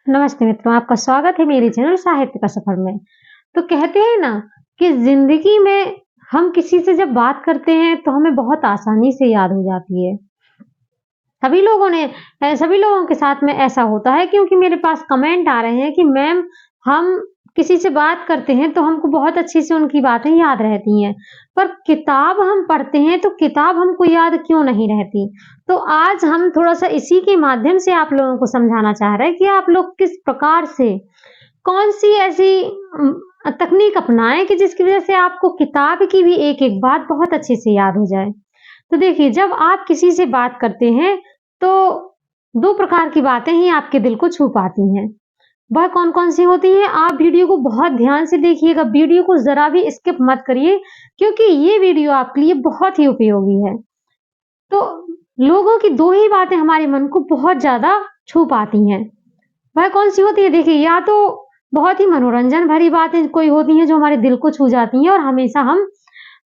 नमस्ते मित्रों, आपका स्वागत है मेरे चैनल साहित्य का सफर में। तो कहते हैं ना कि ज़िंदगी में हम किसी से जब बात करते हैं तो हमें बहुत आसानी से याद हो जाती है। सभी लोगों के साथ में ऐसा होता है क्योंकि मेरे पास कमेंट आ रहे हैं कि मैम हम किसी से बात करते हैं तो हमको बहुत अच्छे से उनकी बातें याद रहती हैं, पर किताब हम पढ़ते हैं तो किताब हमको याद क्यों नहीं रहती? तो आज हम थोड़ा-सा इसी के माध्यम से आप लोगों को समझाना चाह रहे हैं कि आप लोग किस प्रकार से कौन-सी ऐसी तकनीक अपनाएँ कि जिसकी वज़ह से आपको किताब की भी एक-एक बात बहुत अच्छे से याद हो जाए। तो देखिए, जब आप किसी से बात करते हैं, तो 2 प्रकार की बातें ही आपके दिल को छू पाती हैं। वह कौन-कौन सी होती हैं? आप वीडियो को बहुत ध्यान से देखिएगा, वीडियो को ज़रा भी स्किप मत करिए क्योंकि ये वीडियो आपके लिए बहुत ही उपयोगी है। तो लोगों की 2 ही बातें हमारे मन को बहुत ज़्यादा छू पाती हैं। वह कौन-सी होती है? देखिए, या तो बहुत ही मनोरंजन भरी बातें कोई होती हैं जो हमारे दिल को छू जाती हैं और हमेशा हम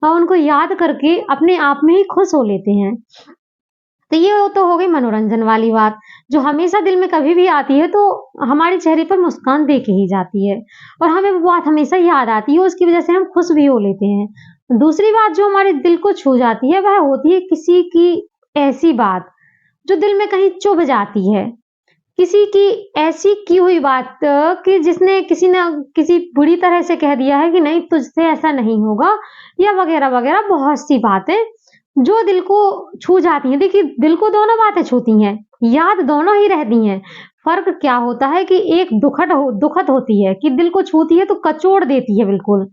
उनको याद करके अपने आप में ही खुश हो लेते हैं। तो ये तो हो गई मनोरंजन वाली बात, जो हमेशा दिल में कभी भी आती है तो हमारे चेहरे पर मुस्कान दे के ही जाती है और हमें वो बात हमेशा याद आती है, उसकी वज़ह से हम खुश भी हो लेते हैं। दूसरी बात जो हमारे दिल को छू जाती है, वह होती है किसी की ऐसी बात, जो दिल में कहीं चुभ जाती है। किसी की ऐसी की हुई बात कि जिसने किसी ने किसी बुरी तरह से कह दिया है कि नहीं तुझसे ऐसा नहीं होगा या वगैरह-वगैरह बहुत सी बातें जो दिल को छू जाती हैं। देखिए, दिल को दोनों बातें छूती हैं, याद दोनों ही रहती हैं। फ़र्क क्या होता है कि एक दुखद होती है कि दिल को छूती है तो कचोड़ देती है बिल्कुल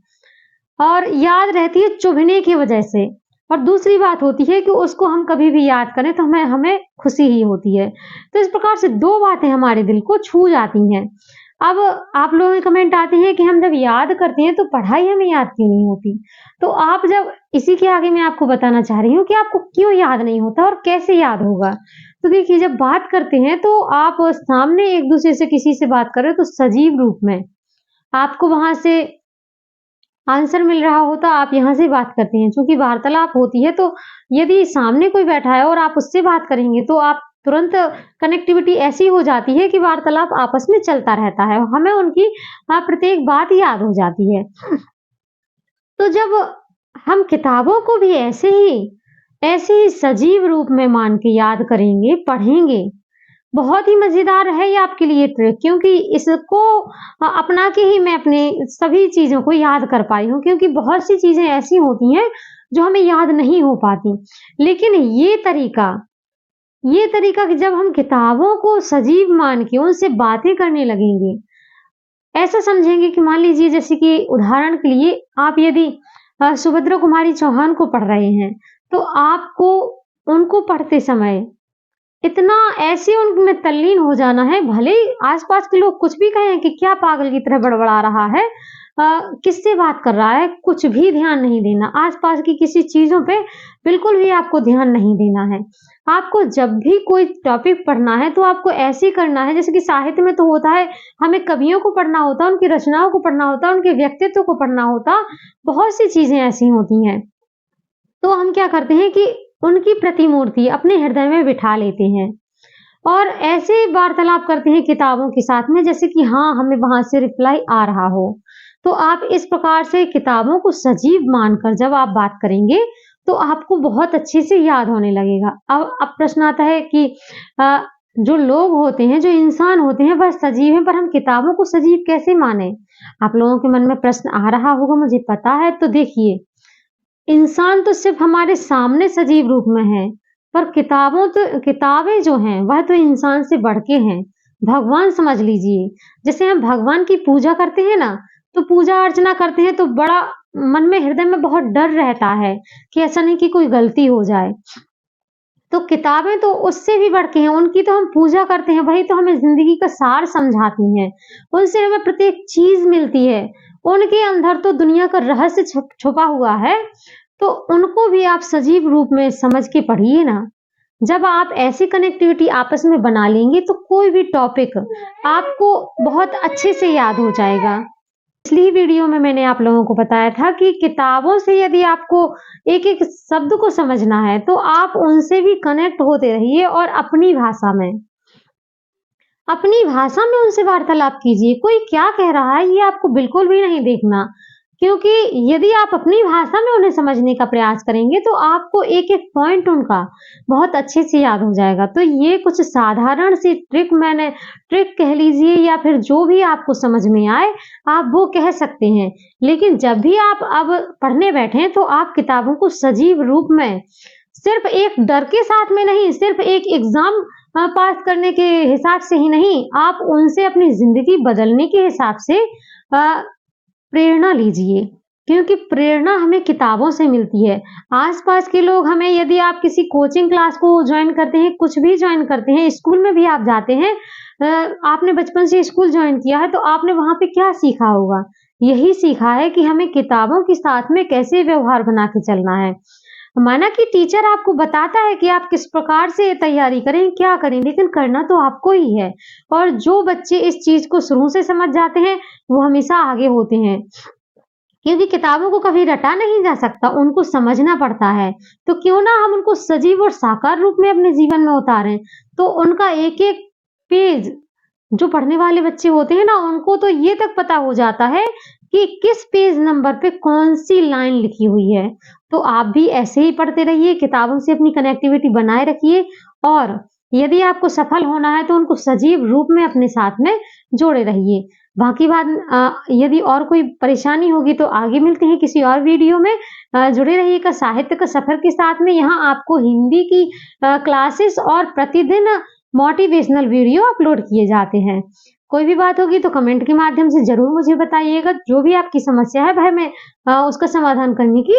और याद रहती है चुभने की वजह से। और दूसरी बात होती है कि उसको हम कभी भी याद करें तो हमें हमें खुशी ही होती है। तो इस प्रकार से 2 बातें हमारे दिल को छू जाती हैं। अब आप लोगों के कमेंट आते हैं कि हम जब याद करते हैं तो पढ़ाई हमें याद क्यों नहीं होती? तो आप जब इसी के आगे मैं आपको बताना चाह रही हूँ कि आपको क्यों याद नहीं होता और कैसे याद होगा? तो देखिए, जब बात करते हैं तो आप सामने एक-दूसरे से किसी से बात कर रहे हो तो सजीव रूप में आपको वहाँ से आंसर मिल रहा होता, आप यहाँ से बात करते हैं। चूँकि वार्तालाप होती है तो यदि सामने कोई बैठा है और आप उससे बात करेंगे तो आप तुरंत कनेक्टिविटी ऐसी हो जाती है कि वार्तालाप आपस में चलता रहता है। हमें उनकी प्रत्येक बात याद हो जाती है। तो जब हम किताबों को भी ऐसे ही सजीव रूप में मान के याद करेंगे, पढ़ेंगे, बहुत ही मज़ेदार है ये आपके लिए ट्रिक क्योंकि इसको अपना के ही मैं अपने सभी चीज़ों को याद कर पाई हूँ क्योंकि बहुत सी चीज़ें ऐसी होती हैं जो हमें याद नहीं हो पाती। लेकिन ये तरीका कि जब हम किताबों को सजीव मान के उनसे बातें करने लगेंगे, ऐसा समझेंगे कि मान लीजिए जैसे कि उदाहरण के लिए आप यदि सुभद्रा कुमारी चौहान को पढ़ रहे हैं, तो आपको उनको पढ़ते समय इतना ऐसे उनमें तल्लीन हो जाना है, भले ही आस-पास के लोग कुछ भी कहें कि क्या पागल की तरह बड़बड़ा रहा है, किससे बात कर रहा है, कुछ भी ध्यान नहीं देना। आस-पास की किसी चीज़ों पे बिल्कुल भी आपको ध्यान नहीं देना है। आपको जब भी कोई टॉपिक पढ़ना है, तो आपको ऐसे ही करना है जैसे कि साहित्य में तो होता है, हमें कवियों को पढ़ना होता है, उनकी रचनाओं को पढ़ना होता है, उनके व्यक्तित्व को पढ़ना होता, बहुत सी चीज़ें ऐसी होती हैं। तो हम क्या करते हैं कि उनकी प्रतिमूर्ति अपने हृदय में बिठा लेते हैं और ऐसे वार्तालाप करते हैं किताबों के साथ में जैसे कि हाँ, हमें वहाँ से रिप्लाई आ रहा हो। तो आप इस प्रकार से किताबों को सजीव मानकर जब आप बात करेंगे, तो आपको बहुत अच्छे से याद होने लगेगा। अब प्रश्न आता है कि अ, जो लोग होते हैं, जो इंसान होते हैं, वह सजीव हैं, पर हम किताबों को सजीव कैसे मानें? आप लोगों के मन में प्रश्न आ रहा होगा, मुझे पता है। तो देखिए, इंसान तो सिर्फ हमारे सामने सजीव रूप में है, पर किताबें जो हैं, वह तो इंसान से बढ़ के हैं। भगवान समझ लीजिए, जैसे हम भगवान की पूजा करते हैं ना, तो पूजा-अर्चना करते हैं तो बड़ा मन में हृदय में बहुत डर रहता है कि ऐसा नहीं कि कोई गलती हो जाए। तो किताबें तो उससे भी बढ़ के हैं, उनकी तो हम पूजा करते हैं, वही तो हमें ज़िंदगी का सार समझाती हैं। उनसे हमें प्रत्येक चीज़ मिलती है। उनके अंदर तो दुनिया का रहस्य छुपा हुआ है, तो उनको भी आप सजीव रूप में समझ के पढ़िए ना। जब आप ऐसी कनेक्टिविटी आपस में बना लेंगे, तो कोई भी टॉपिक आपको बहुत अच्छे से याद हो जाएगा। पिछली वीडियो में मैंने आप लोगों को बताया था कि किताबों से यदि आपको एक-एक शब्द को समझना है, तो आप उनसे भी कनेक्ट होते रहिए और अपनी भाषा में। अपनी भाषा में उनसे वार्तालाप कीजिए। कोई क्या कह रहा है ये आपको बिल्कुल भी नहीं देखना, क्योंकि यदि आप अपनी भाषा में उन्हें समझने का प्रयास करेंगे तो आपको एक-एक पॉइंट उनका बहुत अच्छे से याद हो जाएगा। तो ये कुछ साधारण सी ट्रिक कह लीजिए या फिर जो भी आपको समझ में आए, आप वो कह सकते हैं। लेकिन जब भी आप अब पढ़ने बैठें तो आप किताबों को सजीव रूप में सिर्फ़ एक डर के साथ में नहीं, सिर्फ़ एक एग्ज़ाम पास करने के हिसाब से ही नहीं, आप उनसे अपनी ज़िंदगी बदलने के हिसाब से प्रेरणा लीजिए, क्योंकि प्रेरणा हमें किताबों से मिलती है। आस-पास के लोग हमें यदि आप किसी कोचिंग क्लास को जॉइन करते हैं, कुछ भी जॉइन करते हैं, स्कूल में भी आप जाते हैं आपने बचपन से स्कूल जॉइन किया है, तो आपने वहाँ पे क्या सीखा होगा? यही सीखा है कि हमें किताबों के साथ में कैसे व्यवहार बना के चलना है। माना कि टीचर आपको बताता है कि आप किस प्रकार से तैयारी करें, क्या करें, लेकिन करना तो आपको ही है। और जो बच्चे इस चीज़ को शुरू से समझ जाते हैं, वो हमेशा आगे होते हैं। क्योंकि किताबों को कभी रटा नहीं जा सकता, उनको समझना पड़ता है। तो क्यों ना हम उनको सजीव और साकार रूप में अपने जीवन में उतारें। तो उनका एक-एक पेज जो पढ़ने वाले बच्चे होते हैं ना, उनको तो ये तक पता हो जाता है कि किस पेज नंबर पे कौन-सी लाइन लिखी हुई है। तो आप भी ऐसे ही पढ़ते रहिए, किताबों से अपनी कनेक्टिविटी बनाए रखिए और यदि आपको सफल होना है तो उनको सजीव रूप में अपने साथ में जोड़े रहिए। बाकी बात यदि और कोई परेशानी होगी तो आगे मिलते हैं किसी और वीडियो में। जुड़े रहिएगा साहित्य का सफर के साथ में। यहाँ आपको हिंदी की क्लासेस और प्रतिदिन मोटिवेशनल वीडियो अपलोड किए जाते हैं। कोई भी बात होगी तो कमेंट के माध्यम से ज़रूर मुझे बताइएगा। जो भी आपकी समस्या है वह मैं उसका समाधान करने की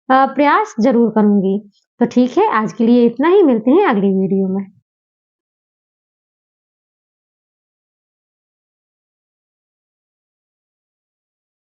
प्रयास ज़रूर करूँगी। तो ठीक है, आज के लिए इतना ही, मिलते हैं अगली वीडियो में।